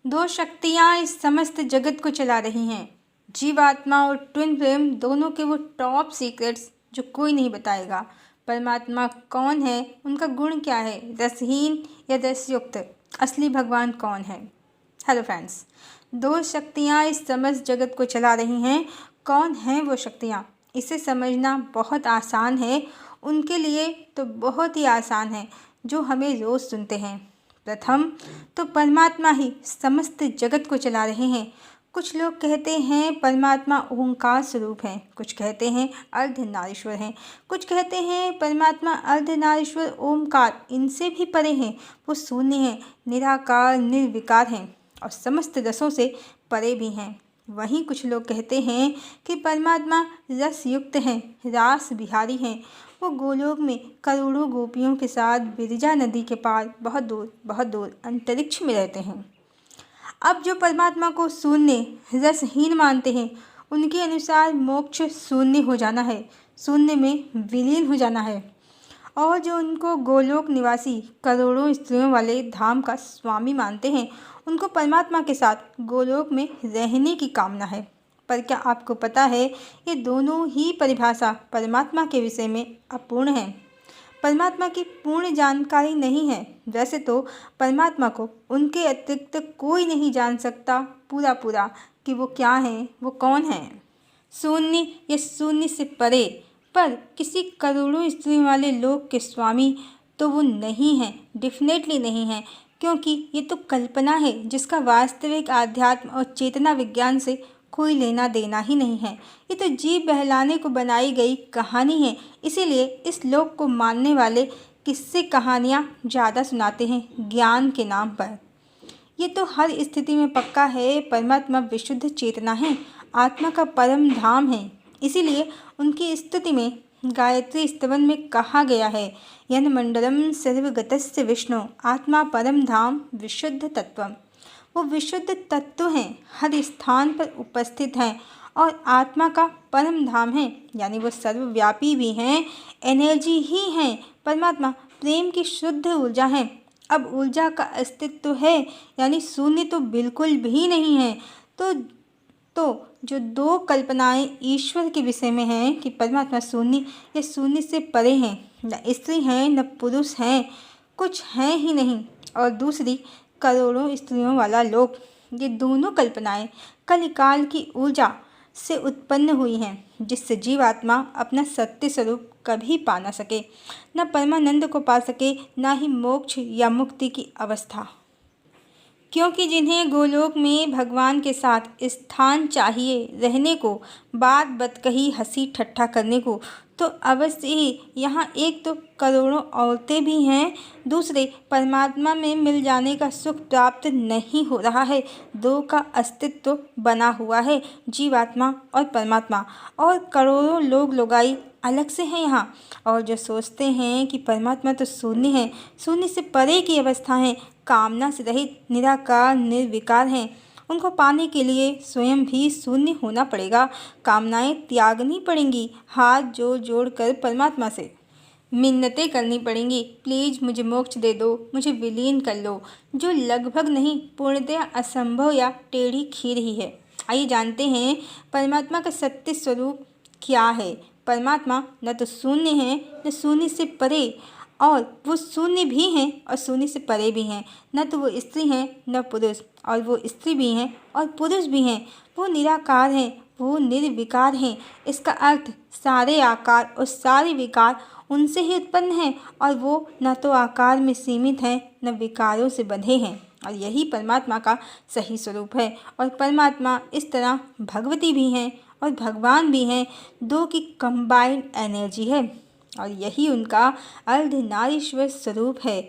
दो शक्तियाँ इस समस्त जगत को चला रही हैं। जीवात्मा और ट्विन फ्लेम दोनों के वो टॉप सीक्रेट्स जो कोई नहीं बताएगा। परमात्मा कौन है, उनका गुण क्या है, रसहीन या रसयुक्त, असली भगवान कौन है। हेलो फ्रेंड्स, दो शक्तियाँ इस समस्त जगत को चला रही हैं। कौन हैं वो शक्तियाँ, इसे समझना बहुत आसान है। उनके लिए तो बहुत ही आसान है जो हमें रोज़ सुनते हैं। प्रथम तो परमात्मा ही समस्त जगत को चला रहे हैं। कुछ लोग कहते हैं परमात्मा ओंकार स्वरूप है, कुछ कहते हैं अर्धनारीश्वर हैं, कुछ कहते हैं परमात्मा अर्धनारीश्वर ओंकार इनसे भी परे हैं। वो शून्य हैं, निराकार निर्विकार हैं और समस्त रसों से परे भी हैं। वहीं कुछ लोग कहते हैं कि परमात्मा रस युक्त हैं, रास बिहारी हैं। वो गोलोक में करोड़ों गोपियों के साथ विरजा नदी के पार बहुत दूर अंतरिक्ष में रहते हैं। अब जो परमात्मा को शून्य रसहीन मानते हैं, उनके अनुसार मोक्ष शून्य हो जाना है, शून्य में विलीन हो जाना है। और जो उनको गोलोक निवासी करोड़ों स्त्रियों वाले धाम का स्वामी मानते हैं, उनको परमात्मा के साथ गोलोक में रहने की कामना है। पर क्या आपको पता है, ये दोनों ही परिभाषा परमात्मा के विषय में अपूर्ण है। परमात्मा की पूर्ण जानकारी नहीं है। वैसे तो परमात्मा को उनके अतिरिक्त कोई नहीं जान सकता पूरा कि वो क्या हैं, वो कौन हैं। शून्य या शून्य से परे, पर किसी करोड़ों स्त्रियों वाले लोक के स्वामी तो वो नहीं हैं, डेफिनेटली नहीं हैं, क्योंकि ये तो कल्पना है जिसका वास्तविक आध्यात्म और चेतना विज्ञान से कोई लेना देना ही नहीं है। ये तो जीव बहलाने को बनाई गई कहानी है। इसीलिए इस लोक को मानने वाले किस्से कहानियाँ ज़्यादा सुनाते हैं ज्ञान के नाम पर। ये तो हर स्थिति में पक्का है, परमात्मा विशुद्ध चेतना है, आत्मा का परम धाम है। इसीलिए उनकी स्तुति में गायत्री स्तवन में कहा गया है, यन मंडलम सर्वगतस्य विष्णु आत्मा परम धाम विशुद्ध तत्वम। वो विशुद्ध तत्व हैं, हर स्थान पर उपस्थित हैं और आत्मा का परम धाम है, यानी वो सर्वव्यापी भी हैं, एनर्जी ही हैं। परमात्मा प्रेम की शुद्ध ऊर्जा है। अब ऊर्जा का अस्तित्व है, यानी शून्य तो बिल्कुल भी नहीं है। तो जो दो कल्पनाएं ईश्वर के विषय में हैं कि परमात्मा शून्य या शून्य से परे हैं, न स्त्री हैं न पुरुष हैं, कुछ हैं ही नहीं, और दूसरी करोड़ों स्त्रियों वाला लोक, ये दोनों कल्पनाएं कलिकाल की ऊर्जा से उत्पन्न हुई हैं, जिससे जीवात्मा अपना सत्य स्वरूप कभी पा न सके, न परमानंद को पा सके, न ही मोक्ष या मुक्ति की अवस्था। क्योंकि जिन्हें गोलोक में भगवान के साथ स्थान चाहिए रहने को, बात बतकही हंसी ठट्ठा करने को, तो अवश्य ही यहाँ एक तो करोड़ों औरतें भी हैं, दूसरे परमात्मा में मिल जाने का सुख प्राप्त नहीं हो रहा है। दो का अस्तित्व बना हुआ है, जीवात्मा और परमात्मा, और करोड़ों लोग लोगाई अलग से हैं यहाँ। और जो सोचते हैं कि परमात्मा तो शून्य है, शून्य से परे की अवस्था है, कामना से रहित निराकार निर्विकार हैं, उनको पाने के लिए स्वयं भी शून्य होना पड़ेगा, कामनाएं त्यागनी पड़ेंगी, हाथ जोड़ कर परमात्मा से मिन्नतें करनी पड़ेंगी, प्लीज़ मुझे मोक्ष दे दो, मुझे विलीन कर लो, जो लगभग नहीं पूर्णतया असंभव या टेढ़ी खीर ही है। आइए जानते हैं परमात्मा का सत्य स्वरूप क्या है। परमात्मा न तो शून्य है न शून्य से परे, और वो शून्य भी हैं और शून्य से परे भी हैं। न तो वो स्त्री हैं न पुरुष, और वो स्त्री भी हैं और पुरुष भी हैं। वो निराकार हैं, वो निर्विकार हैं। इसका अर्थ सारे आकार और सारे विकार उनसे ही उत्पन्न हैं, और वो न तो आकार में सीमित हैं न विकारों से बंधे हैं। और यही परमात्मा का सही स्वरूप है। और परमात्मा इस तरह भगवती भी हैं और भगवान भी हैं, दो की कंबाइंड एनर्जी है, और यही उनका अर्धनारीश्वर स्वरूप है।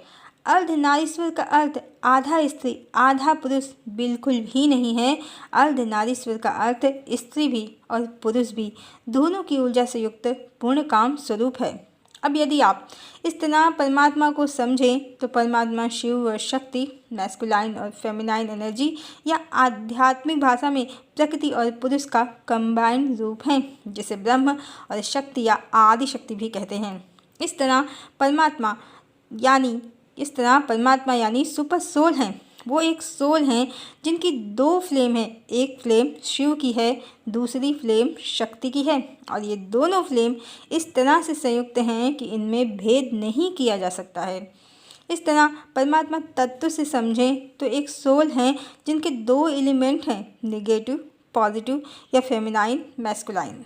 अर्धनारीश्वर का अर्थ आधा स्त्री आधा पुरुष बिल्कुल भी नहीं है। अर्धनारीश्वर का अर्थ स्त्री भी और पुरुष भी दोनों की ऊर्जा से युक्त पूर्ण काम स्वरूप है। अब यदि आप इस तरह परमात्मा को समझें तो परमात्मा शिव और शक्ति, मैस्कुलाइन और फेमिनाइन एनर्जी, या आध्यात्मिक भाषा में प्रकृति और पुरुष का कंबाइंड रूप है, जिसे ब्रह्म और शक्ति या आदि शक्ति भी कहते हैं। इस तरह परमात्मा यानी सुपर सोल हैं। वो एक सोल हैं जिनकी दो फ्लेम है, एक फ्लेम शिव की है, दूसरी फ्लेम शक्ति की है। और ये दोनों फ्लेम इस तरह से संयुक्त हैं कि इनमें भेद नहीं किया जा सकता है। इस तरह परमात्मा तत्व से समझें तो एक सोल हैं जिनके दो एलिमेंट हैं, नेगेटिव पॉजिटिव या फेमिनाइन मैस्कुलाइन।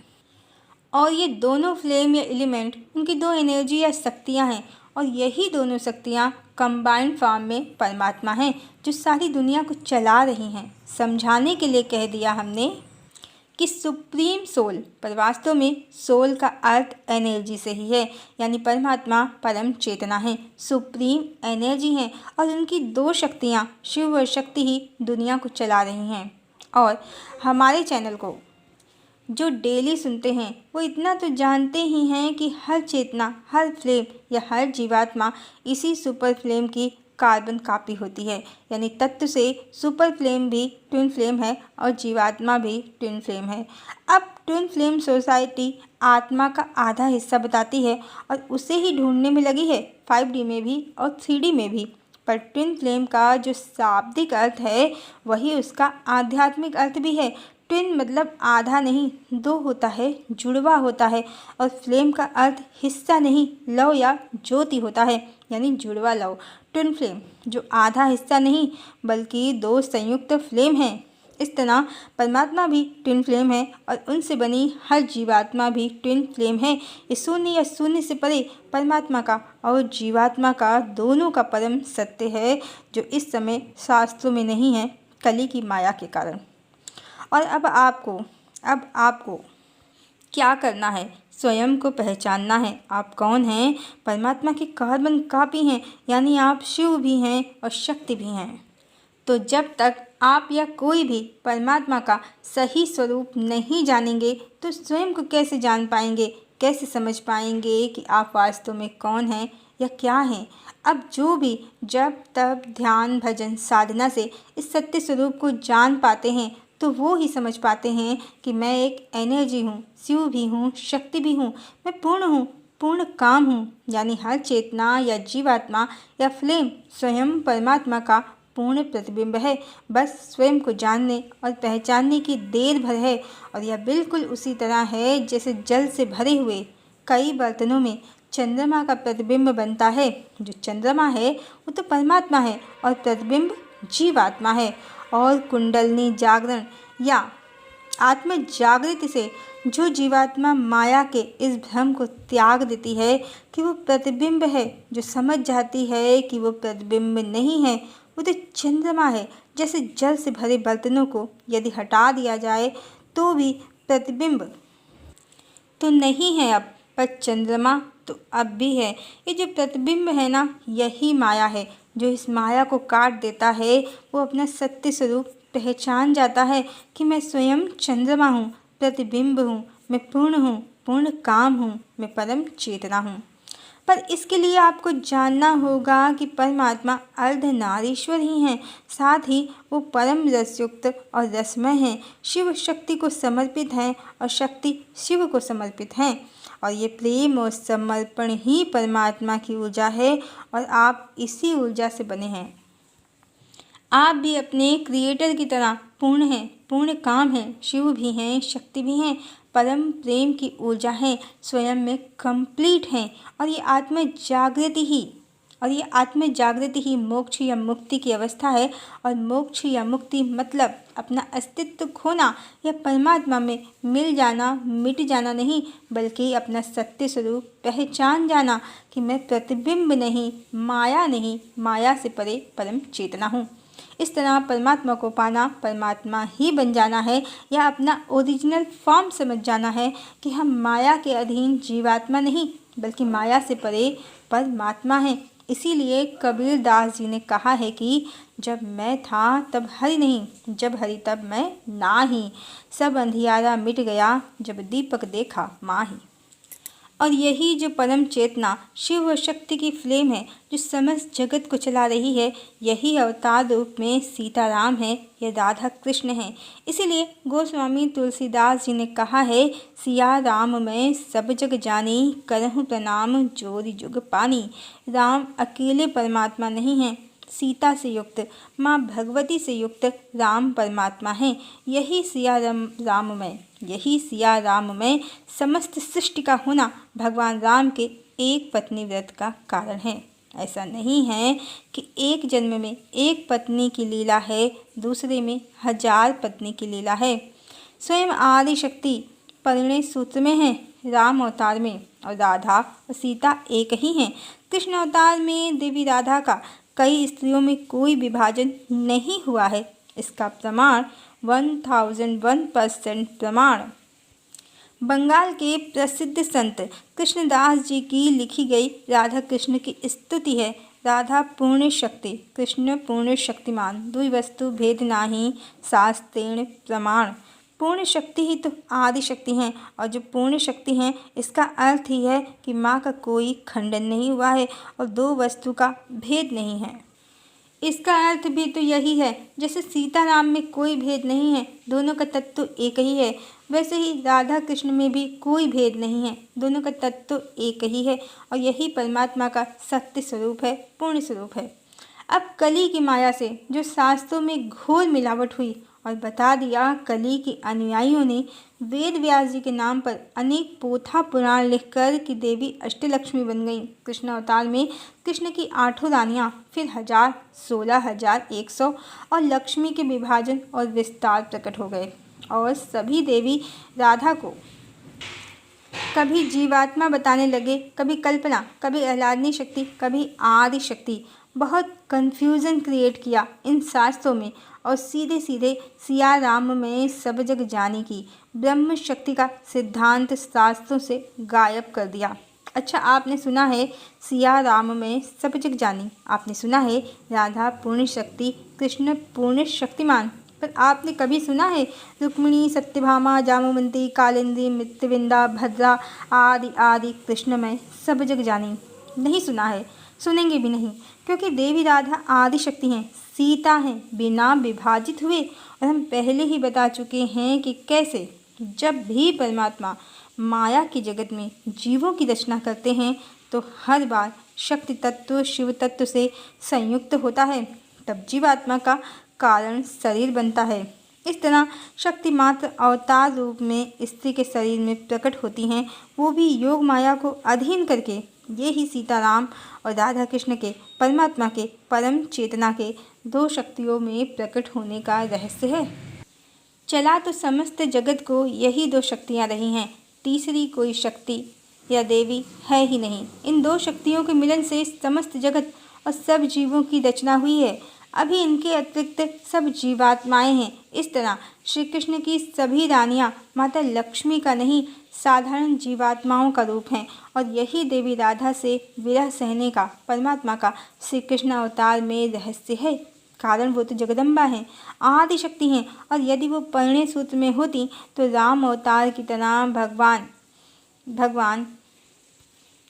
और ये दोनों फ्लेम या एलिमेंट उनकी दो एनर्जी या शक्तियाँ हैं, और यही दोनों शक्तियाँ कंबाइंड फॉर्म में परमात्मा हैं जो सारी दुनिया को चला रही हैं। समझाने के लिए कह दिया हमने कि सुप्रीम सोल, पर वास्तव में सोल का अर्थ एनर्जी से ही है, यानी परमात्मा परम चेतना है, सुप्रीम एनर्जी है, और उनकी दो शक्तियाँ शिव और शक्ति ही दुनिया को चला रही हैं। और हमारे चैनल को जो डेली सुनते हैं वो इतना तो जानते ही हैं कि हर चेतना, हर फ्लेम या हर जीवात्मा इसी सुपर फ्लेम की कार्बन कॉपी होती है, यानी तत्व से सुपर फ्लेम भी ट्विन फ्लेम है और जीवात्मा भी ट्विन फ्लेम है। अब ट्विन फ्लेम सोसाइटी आत्मा का आधा हिस्सा बताती है और उसे ही ढूंढने में लगी है, 5D में भी और 3D में भी। पर ट्विन फ्लेम का जो शाब्दिक अर्थ है वही उसका आध्यात्मिक अर्थ भी है। ट्विन मतलब आधा नहीं, दो होता है, जुड़वा होता है। और फ्लेम का अर्थ हिस्सा नहीं, लव या ज्योति होता है, यानी जुड़वा लव। ट्विन फ्लेम जो आधा हिस्सा नहीं बल्कि दो संयुक्त फ्लेम हैं। इस तरह परमात्मा भी ट्विन फ्लेम है और उनसे बनी हर जीवात्मा भी ट्विन फ्लेम है। ये शून्य या शून्य से परे परमात्मा का और जीवात्मा का दोनों का परम सत्य है, जो इस समय शास्त्रों में नहीं है, कली की माया के कारण। और अब आपको क्या करना है? स्वयं को पहचानना है। आप कौन हैं? परमात्मा की कार्बन कॉपी हैं, यानी आप शिव भी हैं और शक्ति भी हैं। तो जब तक आप या कोई भी परमात्मा का सही स्वरूप नहीं जानेंगे तो स्वयं को कैसे जान पाएंगे, कैसे समझ पाएंगे कि आप वास्तव में कौन हैं या क्या हैं। अब जो भी जब तब ध्यान भजन साधना से इस सत्य स्वरूप को जान पाते हैं तो वो ही समझ पाते हैं कि मैं एक एनर्जी हूँ, शिव भी हूँ, शक्ति भी हूँ, मैं पूर्ण हूँ, पूर्ण काम हूँ, यानी हर चेतना या जीवात्मा या फ्लेम स्वयं परमात्मा का पूर्ण प्रतिबिंब है। बस स्वयं को जानने और पहचानने की देर भर है। और यह बिल्कुल उसी तरह है जैसे जल से भरे हुए कई बर्तनों में चंद्रमा का प्रतिबिंब बनता है। जो चंद्रमा है वो तो परमात्मा है और प्रतिबिंब जीवात्मा है। और कुंडलनी जागरण या आत्म जागृति से जो जीवात्मा माया के इस भ्रम को त्याग देती है कि वो प्रतिबिंब है, जो समझ जाती है कि वो प्रतिबिंब नहीं है, वो तो चंद्रमा है। जैसे जल से भरे बर्तनों को यदि हटा दिया जाए तो भी प्रतिबिंब तो नहीं है अब, पर चंद्रमा तो अब भी है। ये जो प्रतिबिंब है ना, यही माया है। जो इस माया को काट देता है वो अपना सत्य स्वरूप पहचान जाता है कि मैं स्वयं चंद्रमा हूँ, प्रतिबिंब हूँ, मैं पूर्ण हूँ, पूर्ण काम हूँ, मैं परम चेतना हूँ। पर इसके लिए आपको जानना होगा कि परमात्मा अर्धनारीश्वर ही हैं, साथ ही वो परम रसयुक्त और रसमय हैं, शिव शक्ति को समर्पित हैं और शक्ति शिव को समर्पित हैं। और ये प्रेम और समर्पण ही परमात्मा की ऊर्जा है और आप इसी ऊर्जा से बने हैं। आप भी अपने क्रिएटर की तरह पूर्ण हैं, पूर्ण काम हैं, शिव भी हैं, शक्ति भी हैं, परम प्रेम की ऊर्जा है, स्वयं में कंप्लीट हैं। और ये आत्म जागृति ही मोक्ष या मुक्ति की अवस्था है। और मोक्ष या मुक्ति मतलब अपना अस्तित्व खोना या परमात्मा में मिल जाना, मिट जाना नहीं, बल्कि अपना सत्य स्वरूप पहचान जाना कि मैं प्रतिबिंब नहीं, माया नहीं, माया से परे परम चेतना हूँ। इस तरह परमात्मा को पाना परमात्मा ही बन जाना है या अपना ओरिजिनल फॉर्म समझ जाना है कि हम माया के अधीन जीवात्मा नहीं बल्कि माया से परे परमात्मा हैं। इसीलिए कबीर दास जी ने कहा है कि जब मैं था तब हरि नहीं, जब हरि तब मैं ना ही, सब अंधियारा मिट गया जब दीपक देखा माँ ही। और यही जो परम चेतना शिव और शक्ति की फ्लेम है जो समस्त जगत को चला रही है, यही अवतार रूप में सीताराम है या राधा कृष्ण है। इसीलिए गोस्वामी तुलसीदास जी ने कहा है, सिया राम मैं सब जग जानी, करहूँ प्रणाम जोरी जुग पानी। राम अकेले परमात्मा नहीं हैं, सीता से युक्त, माँ भगवती से युक्त राम परमात्मा हैं। यही सिया राम में समस्त सृष्टि का होना भगवान राम के एक पत्नी व्रत का कारण है। ऐसा नहीं है कि एक जन्म में एक पत्नी की लीला है, दूसरे में 1000 पत्नी की लीला है। स्वयं आदि शक्ति परिणय सूत्र में है, राम अवतार में, और राधा और सीता एक ही हैं। कृष्ण अवतार में देवी राधा का कई स्त्रियों में कोई विभाजन नहीं हुआ है। इसका प्रमाण 1001% प्रमाण बंगाल के प्रसिद्ध संत कृष्णदास जी की लिखी गई राधा कृष्ण की स्तुति है। राधा पूर्ण शक्ति, कृष्ण पूर्ण शक्तिमान, दुई वस्तु भेद नाही शास्त्रेण प्रमाण। पूर्ण शक्ति ही तो आदि शक्ति हैं, और जो पूर्ण शक्ति हैं इसका अर्थ ही है कि माँ का कोई खंडन नहीं हुआ है और दो वस्तु का भेद नहीं है। इसका अर्थ भी तो यही है, जैसे सीताराम में कोई भेद नहीं है, दोनों का तत्व एक ही है, वैसे ही राधा कृष्ण में भी कोई भेद नहीं है, दोनों का तत्व एक ही है, और यही परमात्मा का सत्य स्वरूप है, पूर्ण स्वरूप है। अब कली की माया से जो शास्त्रों में घोर मिलावट हुई और बता दिया, कली के अनुयायियों ने वेद व्यास जी के नाम पर अनेक पोथा पुराण लिखकर कि देवी अष्टलक्ष्मी बन गईं। कृष्ण अवतार में कृष्ण की 8 रानियाँ, फिर 1000, 16,000, 100 और लक्ष्मी के विभाजन और विस्तार प्रकट हो गए, और सभी देवी राधा को कभी जीवात्मा बताने लगे, कभी कल्पना, कभी आह्लादनी शक्ति, कभी आदि शक्ति। बहुत कन्फ्यूज़न क्रिएट किया इन शास्त्रों में, और सीधे सीधे सिया राम में सब जग जानी की ब्रह्म शक्ति का सिद्धांत शास्त्रों से गायब कर दिया। अच्छा, आपने सुना है सिया राम में सब जग जानी, आपने सुना है राधा पूर्ण शक्ति, कृष्ण पूर्ण शक्तिमान, पर आपने कभी सुना है रुक्मिणी, सत्यभामा, जामवंती, कालिंदी, मृत्युविंदा, भद्रा आदि आदि कृष्ण में सब जग जानी? नहीं सुना है, सुनेंगे भी नहीं, क्योंकि देवी राधा आदि शक्ति हैं, सीता हैं, बिना विभाजित हुए। और हम पहले ही बता चुके हैं कि कैसे जब भी परमात्मा माया के जगत में जीवों की रचना करते हैं तो हर बार शक्ति तत्व शिव तत्व से संयुक्त होता है, तब जीवात्मा का कारण शरीर बनता है। इस तरह शक्ति मात्र अवतार रूप में स्त्री के शरीर में प्रकट होती हैं, वो भी योग माया को अधीन करके। ये ही सीताराम और राधा कृष्ण के परमात्मा के परम चेतना के दो शक्तियों में प्रकट होने का रहस्य है। चला तो समस्त जगत को यही दो शक्तियाँ रही हैं, तीसरी कोई शक्ति या देवी है ही नहीं। इन दो शक्तियों के मिलन से समस्त जगत और सब जीवों की रचना हुई है। अभी इनके अतिरिक्त सब जीवात्माएं हैं। इस तरह श्री कृष्ण की सभी रानियां माता लक्ष्मी का नहीं, साधारण जीवात्माओं का रूप हैं, और यही देवी राधा से विरह सहने का परमात्मा का श्री कृष्ण अवतार में रहस्य है। कारण वो तो जगदम्बा हैं, आदि शक्ति हैं, और यदि वो परिणय सूत्र में होती तो राम अवतार की तरह भगवान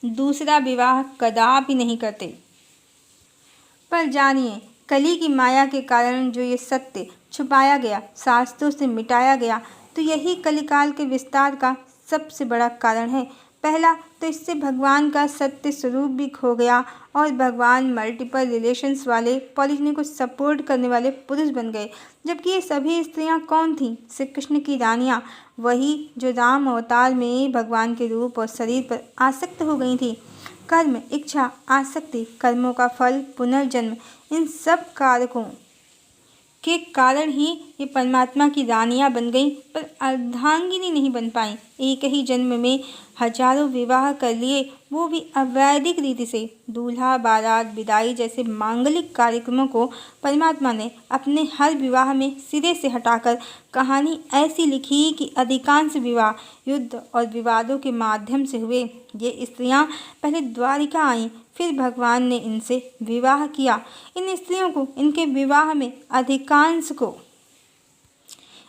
दूसरा विवाह कदापि नहीं करते। पर जानिए, कली की माया के कारण जो ये सत्य छुपाया गया, शास्त्रों से मिटाया गया, तो यही कलिकाल के विस्तार का सबसे बड़ा कारण है। पहला तो इससे भगवान का सत्य स्वरूप भी खो गया, और भगवान मल्टीपल रिलेशंस वाले, पॉलिजनी को सपोर्ट करने वाले पुरुष बन गए, जबकि ये सभी स्त्रियां कौन थीं? श्री कृष्ण की रानियां, वही जो राम अवतार में भगवान के रूप और शरीर पर आसक्त हो गई थी। कर्म, इच्छा, आसक्ति, कर्मों का फल, पुनर्जन्म, इन सब कारकों के कारण ही ये परमात्मा की रानियां बन गईं, पर अर्धांगिनी नहीं बन पाईं। एक ही जन्म में हजारों विवाह कर लिए, वो भी अवैधिक रीति से। दूल्हा बारात विदाई जैसे मांगलिक कार्यक्रमों को परमात्मा ने अपने हर विवाह में सिरे से हटाकर कहानी ऐसी लिखी कि अधिकांश विवाह युद्ध और विवादों के माध्यम से हुए। ये स्त्रियां पहले द्वारिका आईं, फिर भगवान ने इनसे विवाह किया। इन स्त्रियों को इनके विवाह में अधिकांश को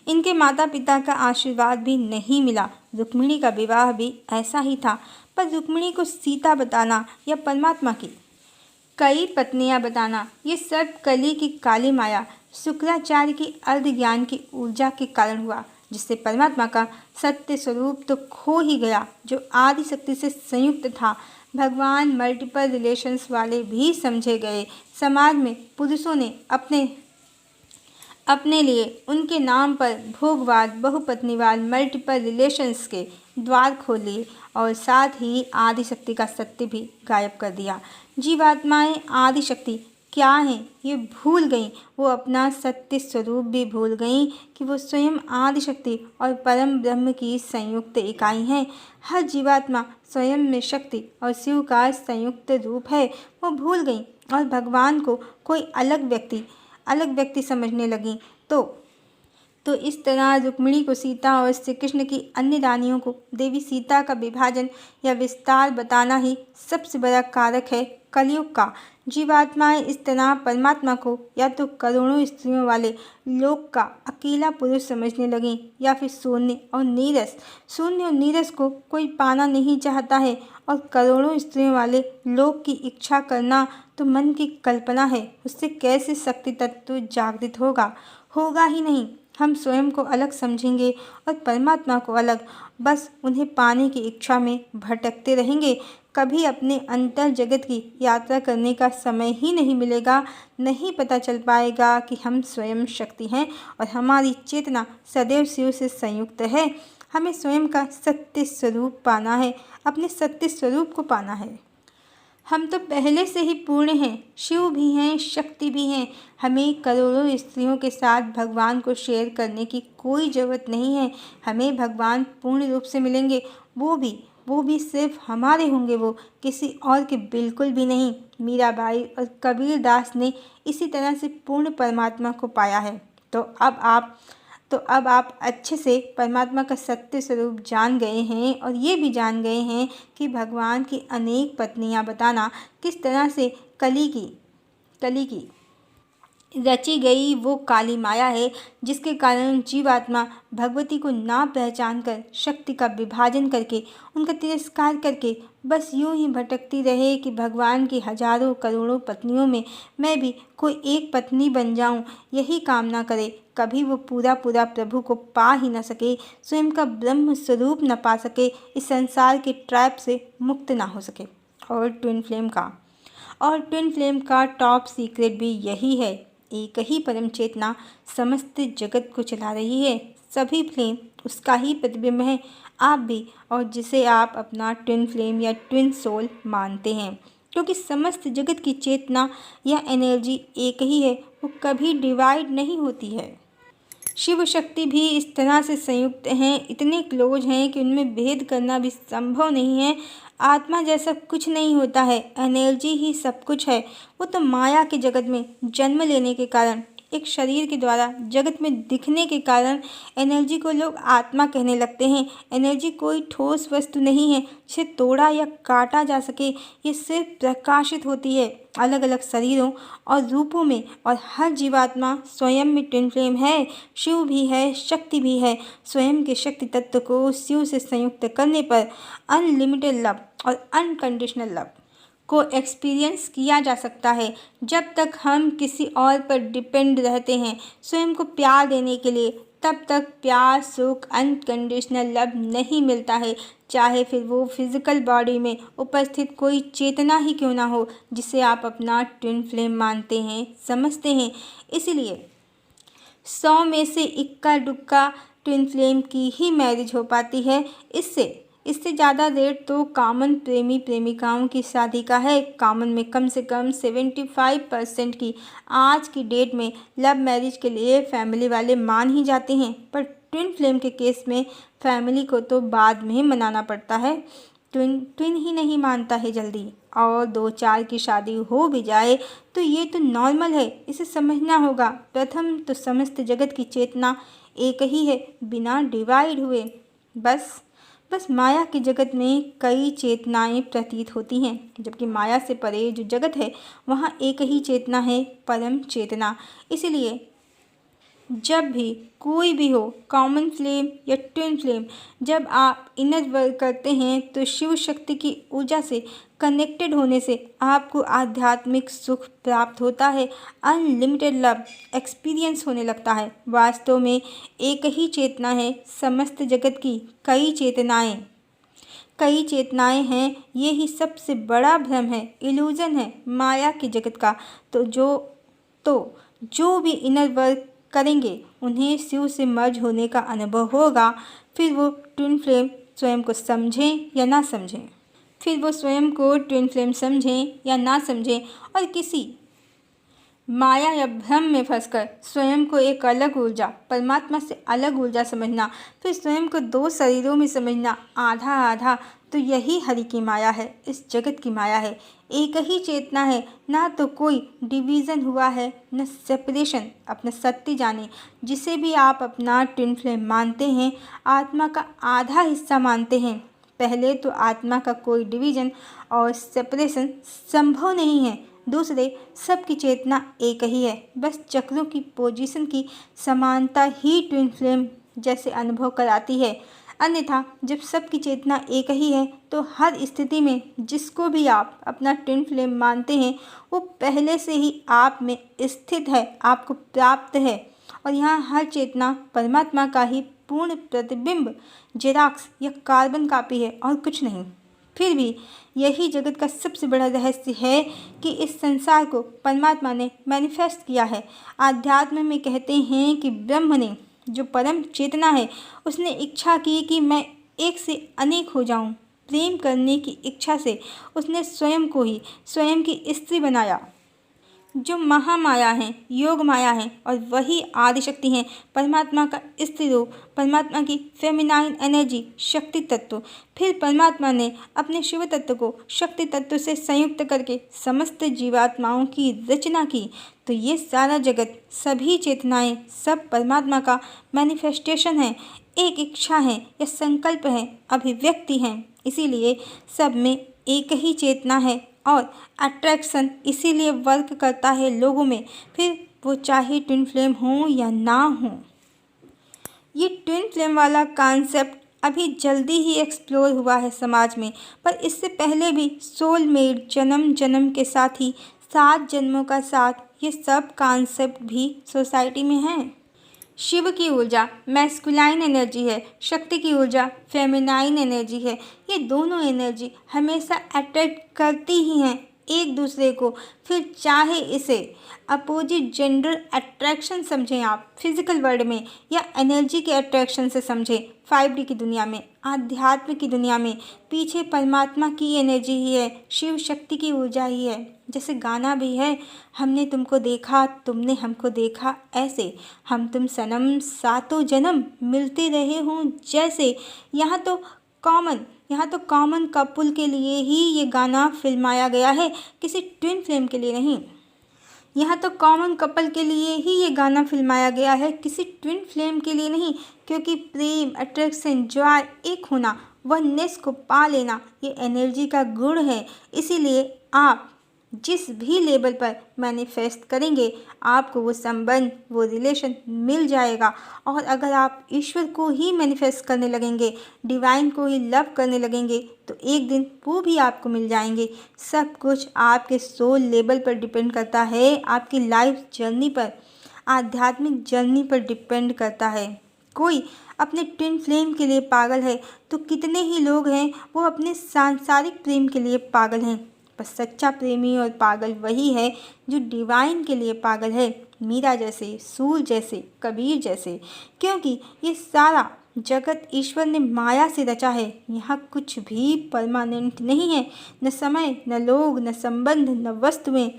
इनके माता पिता का आशीर्वाद भी नहीं मिला। रुक्मिणी का विवाह भी ऐसा ही था, पर रुक्मिणी को सीता बताना या परमात्मा की कई पत्नियां बताना, ये सब कली की काली माया, शुक्राचार्य की अर्ध ज्ञान की ऊर्जा के कारण हुआ, जिससे परमात्मा का सत्य स्वरूप तो खो ही गया, जो आदि शक्ति से संयुक्त था। भगवान मल्टीपल रिलेशंस वाले भी समझे गए। समाज में पुरुषों ने अपने लिए उनके नाम पर भोगवाद, बहुपत्नीवाद, मल्टीपल रिलेशंस के द्वार खोल लिए और साथ ही आदिशक्ति का सत्य भी गायब कर दिया। जीवात्माएं आदिशक्ति क्या है ये भूल गईं। वो अपना सत्य स्वरूप भी भूल गईं कि वो स्वयं आदिशक्ति और परम ब्रह्म की संयुक्त इकाई हैं। हर जीवात्मा स्वयं में शक्ति और शिव का संयुक्त रूप है। वो भूल गईं और भगवान को कोई अलग व्यक्ति समझने लगीं। तो इस तरह रुक्मिणी को सीता और श्री कृष्ण की अन्य रानियों को देवी सीता का विभाजन या विस्तार बताना ही सबसे बड़ा कारक है कलयुग का। जीवात्माएं इस तरह परमात्मा को या तो करोड़ों स्त्रियों वाले लोक का अकेला पुरुष समझने लगीं या फिर शून्य और नीरस को कोई पाना नहीं चाहता है और करोड़ों स्त्रियों वाले लोक की इच्छा करना तो मन की कल्पना है। उससे कैसे शक्ति तत्व जागृत होगा ही नहीं। हम स्वयं को अलग समझेंगे और परमात्मा को अलग, बस उन्हें पाने की इच्छा में भटकते रहेंगे। कभी अपने अंतर जगत की यात्रा करने का समय ही नहीं मिलेगा। नहीं पता चल पाएगा कि हम स्वयं शक्ति हैं और हमारी चेतना सदैव शिव से संयुक्त है। हमें स्वयं का सत्य स्वरूप पाना है, अपने सत्य स्वरूप को पाना है। हम तो पहले से ही पूर्ण हैं, शिव भी हैं, शक्ति भी हैं। हमें करोड़ों स्त्रियों के साथ भगवान को शेयर करने की कोई ज़रूरत नहीं है। हमें भगवान पूर्ण रूप से मिलेंगे, वो भी सिर्फ हमारे होंगे, वो किसी और के बिल्कुल भी नहीं। मीराबाई और कबीर दास ने इसी तरह से पूर्ण परमात्मा को पाया है। तो अब आप अच्छे से परमात्मा का सत्य स्वरूप जान गए हैं और ये भी जान गए हैं कि भगवान की अनेक पत्नियां बताना किस तरह से कली की रची गई वो काली माया है, जिसके कारण जीवात्मा भगवती को ना पहचान कर शक्ति का विभाजन करके उनका तिरस्कार करके बस यूं ही भटकती रहे कि भगवान की हजारों करोड़ों पत्नियों में मैं भी कोई एक पत्नी बन जाऊं, यही कामना करे। कभी वो पूरा प्रभु को पा ही न सके, स्वयं का ब्रह्म स्वरूप न पा सके, इस संसार के ट्रैप से मुक्त ना हो सके। और ट्विन फ्लेम का टॉप सीक्रेट भी यही है। एक ही परम चेतना समस्त जगत को चला रही है। सभी फ्लेम उसका ही प्रतिबिंब है, आप भी, और जिसे आप अपना ट्विन फ्लेम या ट्विन सोल मानते हैं, क्योंकि समस्त जगत की चेतना या एनर्जी एक ही है, वो कभी डिवाइड नहीं होती है। शिव शक्ति भी इस तरह से संयुक्त हैं, इतने क्लोज हैं कि उनमें भेद करना भी संभव नहीं है। आत्मा जैसा कुछ नहीं होता है, एनर्जी ही सब कुछ है। वो तो माया के जगत में जन्म लेने के कारण, एक शरीर के द्वारा जगत में दिखने के कारण एनर्जी को लोग आत्मा कहने लगते हैं। एनर्जी कोई ठोस वस्तु नहीं है जिसे तोड़ा या काटा जा सके। ये सिर्फ प्रकाशित होती है अलग अलग शरीरों और रूपों में, और हर जीवात्मा स्वयं में ट्विन फ्लेम है। शिव भी है, शक्ति भी है। स्वयं के शक्ति तत्व को शिव से संयुक्त करने पर अनलिमिटेड लव और अनकंडीशनल लव को एक्सपीरियंस किया जा सकता है। जब तक हम किसी और पर डिपेंड रहते हैं स्वयं को प्यार देने के लिए, तब तक प्यार, सुख, अनकंडीशनल लव नहीं मिलता है, चाहे फिर वो फिजिकल बॉडी में उपस्थित कोई चेतना ही क्यों ना हो, जिसे आप अपना ट्विन फ्लेम मानते हैं, समझते हैं। इसलिए 100 में से इक्का दुक्का ट्विन फ्लेम की ही मैरिज हो पाती है। इससे ज़्यादा रेट तो कॉमन प्रेमी प्रेमिकाओं की शादी का है। कॉमन में कम से कम 75% की आज की डेट में लव मैरिज के लिए फैमिली वाले मान ही जाते हैं, पर ट्विन फ्लेम के केस में फैमिली को तो बाद में मनाना पड़ता है। ट्विन ही नहीं मानता है जल्दी, और 2-4 की शादी हो भी जाए तो ये तो नॉर्मल है, इसे समझना होगा। प्रथम तो समस्त जगत की चेतना एक ही है, बिना डिवाइड हुए। बस माया के जगत में कई चेतनाएं प्रतीत होती हैं, जबकि माया से परे जो जगत है वहाँ एक ही चेतना है, परम चेतना। इसलिए जब भी कोई भी हो, कॉमन फ्लेम या ट्विन फ्लेम, जब आप इनर वर्क करते हैं तो शिव शक्ति की ऊर्जा से कनेक्टेड होने से आपको आध्यात्मिक सुख प्राप्त होता है, अनलिमिटेड लव एक्सपीरियंस होने लगता है। वास्तव में एक ही चेतना है, समस्त जगत की कई चेतनाएं हैं, ये ही सबसे बड़ा भ्रम है, इल्यूजन है माया की जगत का। तो जो भी इनर वर्क करेंगे उन्हें शिव से मर्ज होने का अनुभव होगा। फिर वो ट्विन फ्लेम स्वयं को समझें या ना समझें और किसी माया या भ्रम में फंसकर स्वयं को एक अलग ऊर्जा, परमात्मा से अलग ऊर्जा समझना, फिर स्वयं को दो शरीरों में समझना, आधा आधा, तो यही हरि की माया है, इस जगत की माया है। एक ही चेतना है, ना तो कोई डिवीज़न हुआ है न सेपरेशन। अपना सत्य जाने, जिसे भी आप अपना ट्विन फ्लेम मानते हैं, आत्मा का आधा हिस्सा मानते हैं। पहले तो आत्मा का कोई डिवीज़न और सेपरेशन संभव नहीं है। दूसरे, सबकी चेतना एक ही है, बस चक्रों की पोजीशन की समानता ही ट्विन फ्लेम जैसे अनुभव कराती है। अन्यथा जब सबकी चेतना एक ही है तो हर स्थिति में जिसको भी आप अपना ट्विन फ्लेम मानते हैं वो पहले से ही आप में स्थित है, आपको प्राप्त है। और यहाँ हर चेतना परमात्मा का ही पूर्ण प्रतिबिंब, जेरॉक्स या कार्बन कॉपी है और कुछ नहीं। फिर भी यही जगत का सबसे बड़ा रहस्य है कि इस संसार को परमात्मा ने मैनिफेस्ट किया है। आध्यात्म में कहते हैं कि ब्रह्म ने, जो परम चेतना है, उसने इच्छा की कि मैं एक से अनेक हो जाऊं। प्रेम करने की इच्छा से उसने स्वयं को ही स्वयं की स्त्री बनाया, जो महामाया है, योग माया है, और वही आदिशक्ति है, परमात्मा का स्त्री रूप, परमात्मा की फेमिनाइन एनर्जी, शक्ति तत्व। फिर परमात्मा ने अपने शिव तत्व को शक्ति तत्व से संयुक्त करके समस्त जीवात्माओं की रचना की। तो ये सारा जगत, सभी चेतनाएं, सब परमात्मा का मैनिफेस्टेशन है, एक इच्छा है या संकल्प है, अभिव्यक्ति है। इसीलिए सब में एक ही चेतना है और अट्रैक्शन इसीलिए वर्क करता है लोगों में, फिर वो चाहे ट्विन फ्लेम हो या ना हो। ये ट्विन फ्लेम वाला कॉन्सेप्ट अभी जल्दी ही एक्सप्लोर हुआ है समाज में, पर इससे पहले भी सोलमेट, जन्म जन्म के साथ ही 7 जन्मों का साथ, ये सब कॉन्सेप्ट भी सोसाइटी में हैं। शिव की ऊर्जा मैस्कुलाइन एनर्जी है, शक्ति की ऊर्जा फेमिनाइन एनर्जी है। ये दोनों एनर्जी हमेशा अट्रैक्ट करती ही हैं एक दूसरे को। फिर चाहे इसे अपोजिट जेंडर अट्रैक्शन समझें आप फिजिकल वर्ल्ड में, या एनर्जी के अट्रैक्शन से समझें 5D की दुनिया में, आध्यात्म की दुनिया में, पीछे परमात्मा की एनर्जी ही है, शिव शक्ति की ऊर्जा ही है। जैसे गाना भी है, हमने तुमको देखा तुमने हमको देखा ऐसे, हम तुम सनम सातों जन्म मिलते रहे हों जैसे। यहाँ तो कॉमन कपल के लिए ही ये गाना फिल्माया गया है, किसी ट्विन फ्लेम के लिए नहीं। यहाँ तो कॉमन कपल के लिए ही ये गाना फिल्माया गया है, किसी ट्विन फ्लेम के लिए नहीं। क्योंकि प्रेम, अट्रैक्शन, जॉय, एक होना, वननेस को पा लेना, ये एनर्जी का गुण है। इसीलिए आप जिस भी लेवल पर मैनिफेस्ट करेंगे, आपको वो संबंध, वो रिलेशन मिल जाएगा। और अगर आप ईश्वर को ही मैनिफेस्ट करने लगेंगे, डिवाइन को ही लव करने लगेंगे, तो एक दिन वो भी आपको मिल जाएंगे। सब कुछ आपके सोल लेवल पर डिपेंड करता है, आपकी लाइफ जर्नी पर, आध्यात्मिक जर्नी पर डिपेंड करता है। कोई अपने ट्विन फ्लेम के लिए पागल है तो कितने ही लोग हैं वो अपने सांसारिक प्रेम के लिए पागल हैं। पर सच्चा प्रेमी और पागल वही है जो डिवाइन के लिए पागल है, मीरा जैसे, सूर जैसे, कबीर जैसे। क्योंकि ये सारा जगत ईश्वर ने माया से रचा है। यहाँ कुछ भी परमानेंट नहीं है, न समय, न लोग, न संबंध, न वस्तुएं।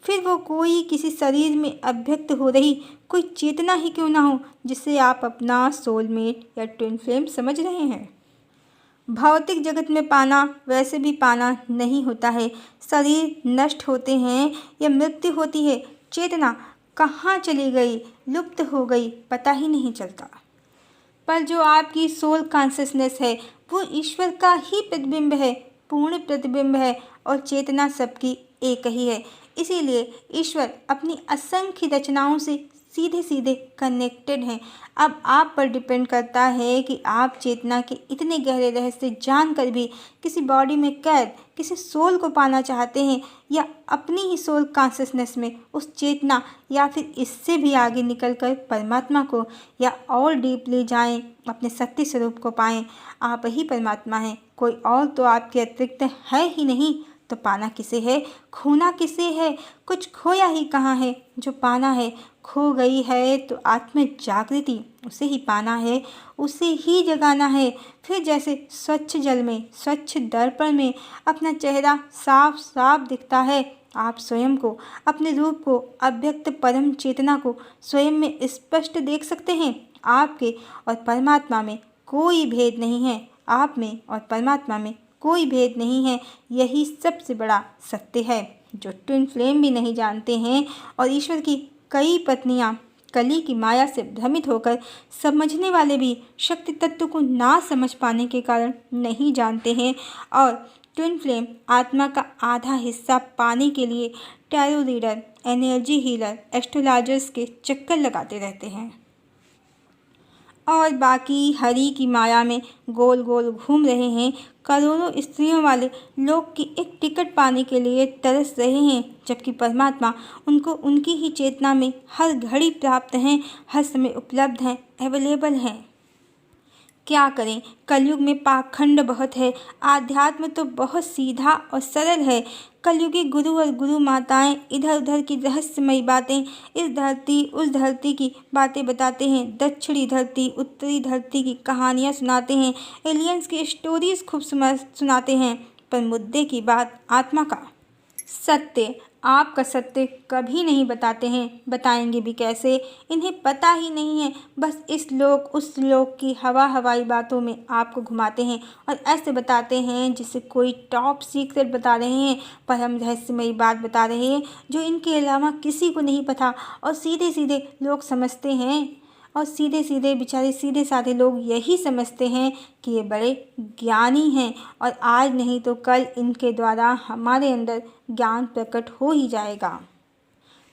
फिर वो कोई किसी शरीर में अभिव्यक्त हो रही कोई चेतना ही क्यों ना हो, जिसे आप अपना सोलमेट या ट्विन फ्लेम समझ रहे हैं। भौतिक जगत में पाना वैसे भी पाना नहीं होता है। शरीर नष्ट होते हैं या मृत्यु होती है, चेतना कहाँ चली गई, लुप्त हो गई, पता ही नहीं चलता। पर जो आपकी सोल कॉन्शियसनेस है वो ईश्वर का ही प्रतिबिंब है, पूर्ण प्रतिबिंब है, और चेतना सबकी एक ही है। इसीलिए ईश्वर अपनी असंख्य रचनाओं से सीधे सीधे कनेक्टेड हैं। अब आप पर डिपेंड करता है कि आप चेतना के इतने गहरे रहस्य जानकर भी किसी बॉडी में कैद किसी सोल को पाना चाहते हैं, या अपनी ही सोल कॉन्शसनेस में उस चेतना, या फिर इससे भी आगे निकलकर परमात्मा को, या और डीपली जाएं, अपने सत्य स्वरूप को पाएं। आप ही परमात्मा हैं, कोई और तो आपके अतिरिक्त है ही नहीं। तो पाना किसे है, खोना किसे है? कुछ खोया ही कहाँ है जो पाना है। खो गई है तो आत्म जागृति, उसे ही पाना है, उसे ही जगाना है। फिर जैसे स्वच्छ जल में, स्वच्छ दर्पण में अपना चेहरा साफ साफ दिखता है, आप स्वयं को, अपने रूप को, अव्यक्त परम चेतना को स्वयं में स्पष्ट देख सकते हैं। आपके और परमात्मा में कोई भेद नहीं है। आप में और परमात्मा में कोई भेद नहीं है। यही सबसे बड़ा सत्य है जो ट्विन फ्लेम भी नहीं जानते हैं, और ईश्वर की कई पत्नियां कली की माया से भ्रमित होकर समझने वाले भी शक्ति तत्व को ना समझ पाने के कारण नहीं जानते हैं, और ट्विन फ्लेम आत्मा का आधा हिस्सा पाने के लिए tarot reader, energy healer, astrologers के चक्कर लगाते रहते हैं, और बाकी हरि की माया में गोल गोल घूम रहे हैं। करोड़ों स्त्रियों वाले लोग की एक टिकट पाने के लिए तरस रहे हैं, जबकि परमात्मा उनको उनकी ही चेतना में हर घड़ी प्राप्त हैं, हर समय उपलब्ध हैं, अवेलेबल हैं। क्या करें, कलयुग में पाखंड बहुत है। आध्यात्म तो बहुत सीधा और सरल है। कलयुगी गुरु और गुरु माताएं इधर उधर की रहस्यमयी बातें, इस धरती उस धरती की बातें बताते हैं, दक्षिणी धरती उत्तरी धरती की कहानियां सुनाते हैं, एलियंस की स्टोरीज खूब सुनाते हैं, पर मुद्दे की बात आत्मा का सत्य, आपका सत्य कभी नहीं बताते हैं। बताएंगे भी कैसे, इन्हें पता ही नहीं है। बस इस लोक उस लोक की हवाई बातों में आपको घुमाते हैं, और ऐसे बताते हैं जिसे कोई टॉप सीक्रेट बता रहे हैं, परम रहस्यमयी बात बता रहे हैं जो इनके अलावा किसी को नहीं पता। और सीधे सीधे लोग समझते हैं, और सीधे सीधे बेचारे सीधे साधे लोग यही समझते हैं कि ये बड़े ज्ञानी हैं, और आज नहीं तो कल इनके द्वारा हमारे अंदर ज्ञान प्रकट हो ही जाएगा।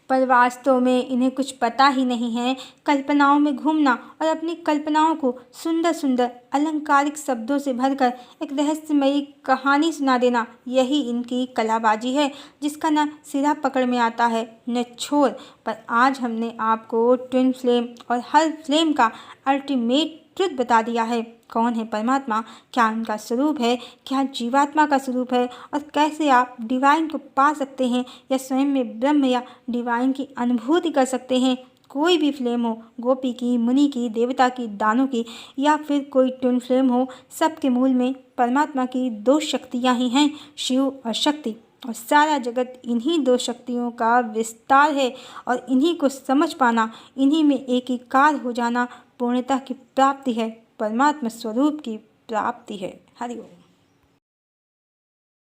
पर वास्तव में इन्हें कुछ पता ही नहीं है। कल्पनाओं में घूमना और अपनी कल्पनाओं को सुंदर सुंदर अलंकारिक शब्दों से भरकर एक रहस्यमयी कहानी सुना देना, यही इनकी कलाबाजी है, जिसका न सिरा पकड़ में आता है न छोर। पर आज हमने आपको ट्विन फ्लेम और हर फ्लेम का अल्टीमेट ट्रुथ बता दिया है। कौन है परमात्मा, क्या उनका स्वरूप है, क्या जीवात्मा का स्वरूप है, और कैसे आप डिवाइन को पा सकते हैं, या स्वयं में ब्रह्म या डिवाइन की अनुभूति कर सकते हैं। कोई भी फ्लेम हो, गोपी की, मुनि की, देवता की, दानों की, या फिर कोई ट्विन फ्लेम हो, सबके मूल में परमात्मा की दो शक्तियाँ ही हैं, शिव और शक्ति। और सारा जगत इन्हीं दो शक्तियों का विस्तार है, और इन्हीं को समझ पाना, इन्हीं में एकीकार हो जाना पूर्णता की प्राप्ति है, परमात्मा स्वरूप की प्राप्ति है। हरि ओम।